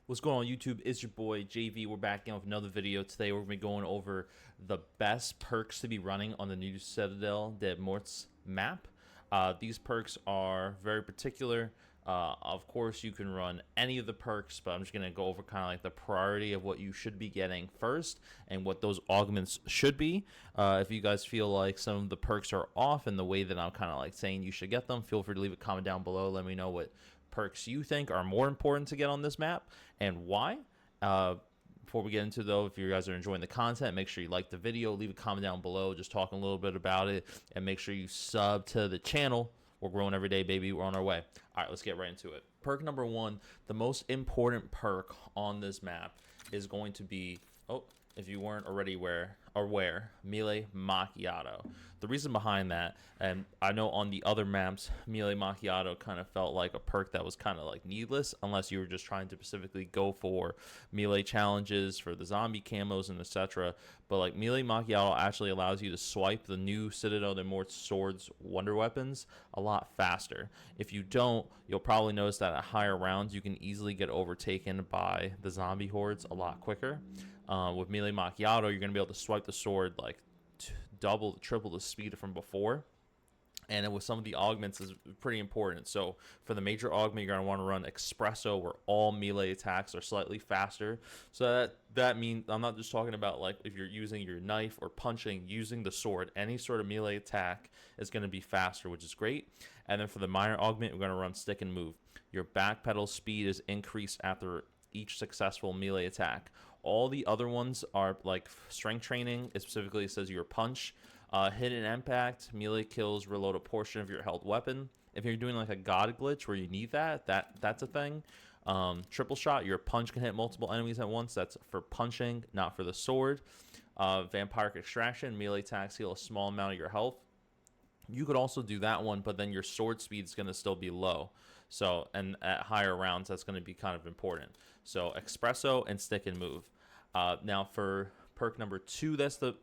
What's going on YouTube? It's your boy JV. We're back again with another video. Today we're going to be going over the best perks to be running on the new Citadelle de Morts map. These perks are very particular. Of course, you can run any of the perks, but I'm just going to go over kind of like the priority of what you should be getting first and what those augments should be. If you guys feel like some of the perks are off in the way that I'm kind of like saying you should get them, feel free to leave a comment down below. Let me know what perks you think are more important to get on this map and why. Before we get into though, if you guys are enjoying the content, make sure you like the video, leave a comment down below, just talking a little bit about it, and make sure you sub to the channel. We're growing every day, baby. We're on our way. All right, let's get right into it. Perk number one, the most important perk on this map is going to be, if you weren't already aware, Melee Macchiato. The reason behind that, and I know on the other maps, Melee Macchiato kind of felt like a perk that was kind of like needless, unless you were just trying to specifically go for melee challenges for the zombie camos and etc. But like Melee Macchiato actually allows you to swipe the new Citadelle de Morts swords wonder weapons a lot faster. If you don't, you'll probably notice that at higher rounds you can easily get overtaken by the zombie hordes a lot quicker. With Melee Macchiato, you're going to be able to swipe the sword like double, triple the speed from before. And with some of the augments is pretty important. So for the major augment, you're going to want to run Espresso, where all melee attacks are slightly faster. So that means, I'm not just talking about like if you're using your knife or punching, using the sword, any sort of melee attack is going to be faster, which is great. And then for the minor augment, we're going to run Stick and Move. Your backpedal speed is increased after each successful melee attack. All the other ones are like strength training. It specifically says your punch, hidden impact, melee kills, reload a portion of your held weapon. If you're doing like a god glitch where you need that's a thing. Triple shot, your punch can hit multiple enemies at once. That's for punching, not for the sword. Vampiric extraction, melee attacks heal a small amount of your health. You could also do that one, but then your sword speed is going to still be low. So, and at higher rounds, that's going to be kind of important. So, Espresso and Stick and Move. Now, for perk number two, that's the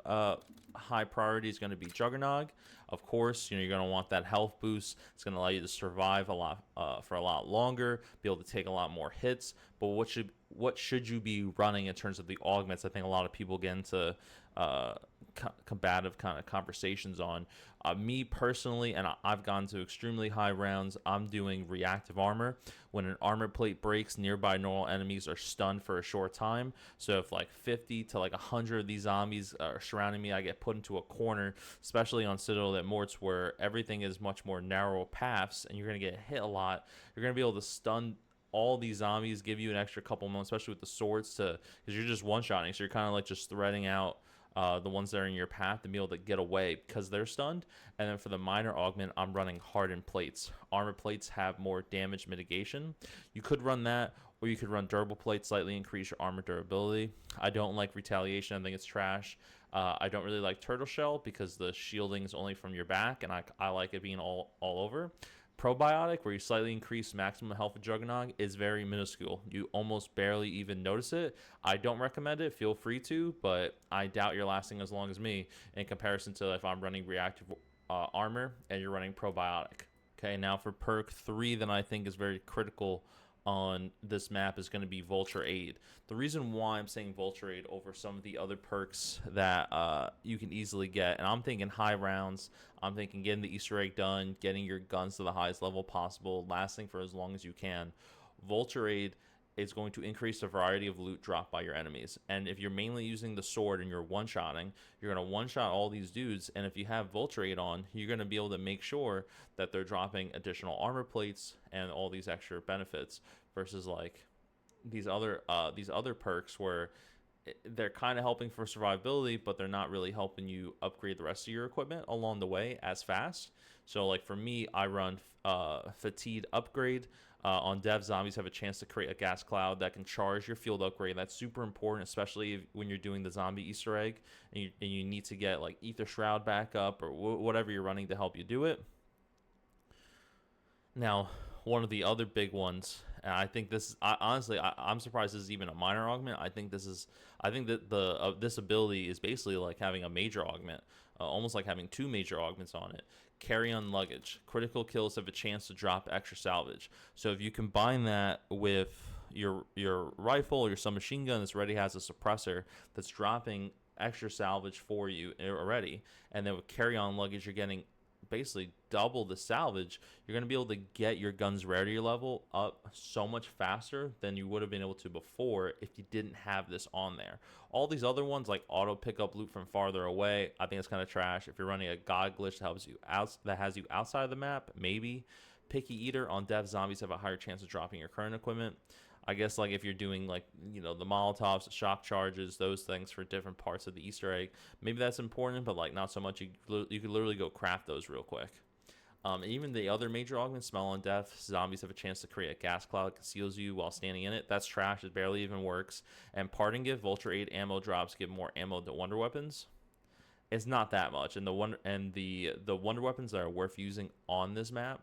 high priority, is going to be Juggernog. Of course, you're going to want that health boost. It's going to allow you to survive a lot for a lot longer, be able to take a lot more hits. But what should you be running in terms of the augments? I think a lot of people get into combative kind of conversations on. Me personally, and I've gone to extremely high rounds, I'm doing reactive armor. When an armor plate breaks, nearby normal enemies are stunned for a short time. So if like 50 to like 100 of these zombies are surrounding me, I get put into a corner, especially on Citadelle at Morts, where everything is much more narrow paths and you're going to get hit a lot. You're going to be able to stun all these zombies, give you an extra couple moments, especially with the swords, because you're just one-shotting, so you're kind of like just threading out the ones that are in your path to be able to get away because they're stunned. And then for the minor augment, I'm running hardened plates. Armor plates have more damage mitigation. You could run that, or you could run durable plates, slightly increase your armor durability. I don't like retaliation. I think it's trash. I don't really like turtle shell because the shielding is only from your back, and I like it being all over. Probiotic, where you slightly increase maximum health of Juggernog, is very minuscule. You almost barely even notice it. I don't recommend it. Feel free to, but I doubt you're lasting as long as me in comparison to if I'm running reactive armor and you're running probiotic. Okay, now for perk 3 that I think is very critical on this map is going to be Vulture Aid. The reason why I'm saying Vulture Aid over some of the other perks that you can easily get, and I'm thinking high rounds, I'm thinking getting the Easter egg done, getting your guns to the highest level possible, lasting for as long as you can. Vulture Aid is going to increase the variety of loot dropped by your enemies. And if you're mainly using the sword and you're one-shotting, you're going to one-shot all these dudes, and if you have Vulture Aid on, you're going to be able to make sure that they're dropping additional armor plates and all these extra benefits versus like these other perks where they're kind of helping for survivability, but they're not really helping you upgrade the rest of your equipment along the way as fast. So like for me, I run Fatigue Upgrade. On Dev, zombies have a chance to create a gas cloud that can charge your field upgrade. That's super important, especially when you're doing the zombie Easter egg and you need to get like Ether Shroud back up or whatever you're running to help you do it. Now, one of the other big ones, and I think this, honestly, I'm surprised this is even a minor augment. I think that this ability is basically like having a major augment, almost like having two major augments on it. Carry-on luggage. Critical kills have a chance to drop extra salvage. So if you combine that with your rifle or your submachine gun that's already has a suppressor that's dropping extra salvage for you already, and then with carry-on luggage you're getting basically double the salvage. You're going to be able to get your gun's rarity level up so much faster than you would have been able to before if you didn't have this on there. All these other ones like auto pickup loot from farther away, I think it's kind of trash. If you're running a god glitch that helps you out, that has you outside of the map, maybe. Picky eater on death, zombies have a higher chance of dropping your current equipment. I guess like if you're doing like, you know, the Molotovs, the shock charges, those things for different parts of the Easter egg, maybe that's important, but like not so much. You could literally go craft those real quick. Even the other major augments, smell on death, zombies have a chance to create a gas cloud that conceals you while standing in it. That's trash. It barely even works. And parting gift, vulture 8 ammo drops give more ammo to wonder weapons. It's not that much, and the wonder weapons that are worth using on this map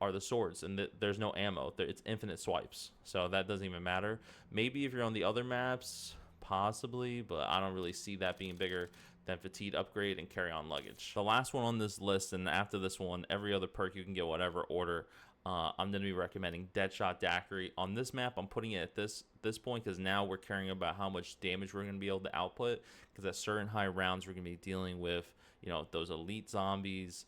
are the swords, and there's no ammo. It's infinite swipes, so that doesn't even matter. Maybe if you're on the other maps, possibly, but I don't really see that being bigger than fatigue upgrade and carry-on luggage. The last one on this list, and after this one, every other perk you can get whatever order. I'm going to be recommending Deadshot Daiquiri. On this map, I'm putting it at this point because now we're caring about how much damage we're going to be able to output, because at certain high rounds, we're going to be dealing with, you know, those elite zombies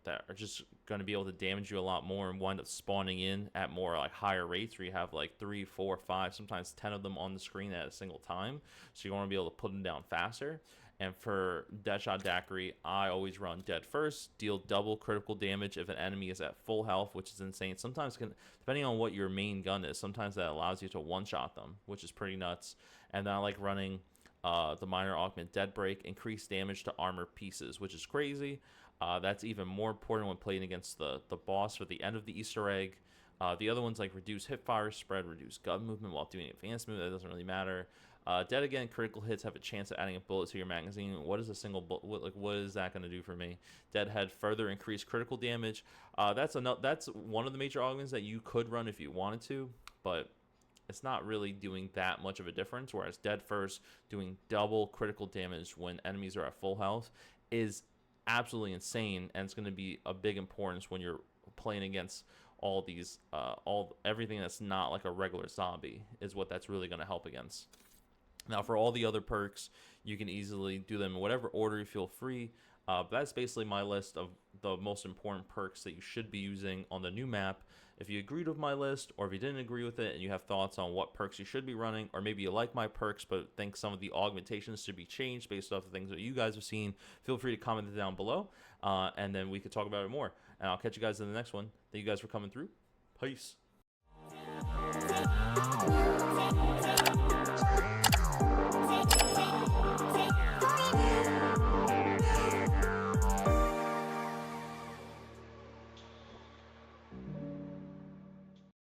that are just going to be able to damage you a lot more and wind up spawning in at more like higher rates, where you have like 3, 4, 5, sometimes 10 of them on the screen at a single time. So you want to be able to put them down faster. And for Deadshot Daiquiri, I always run dead first, deal double critical damage if an enemy is at full health, which is insane. Sometimes, depending on what your main gun is, sometimes that allows you to one-shot them, which is pretty nuts. And then I like running the minor augment Dead Break, increased damage to armor pieces, which is crazy. That's even more important when playing against the boss for the end of the Easter egg. The other ones like reduce hipfire spread, reduce gun movement while doing advanced movement. That doesn't really matter. Dead again, critical hits have a chance of adding a bullet to your magazine. What is a single bullet? What is that going to do for me? Deadhead, further increased critical damage. That's one of the major augments that you could run if you wanted to, but it's not really doing that much of a difference. Whereas Dead First, doing double critical damage when enemies are at full health, is absolutely insane, and it's going to be a big importance when you're playing against all these everything that's not like a regular zombie is what that's really going to help against. Now for all the other perks, you can easily do them in whatever order you feel free. But that's basically my list of the most important perks that you should be using on the new map. If you agreed with my list, or if you didn't agree with it and you have thoughts on what perks you should be running, or maybe you like my perks but think some of the augmentations should be changed based off the things that you guys have seen, feel free to comment it down below, and then we could talk about it more. And I'll catch you guys in the next one. Thank you guys for coming through. Peace.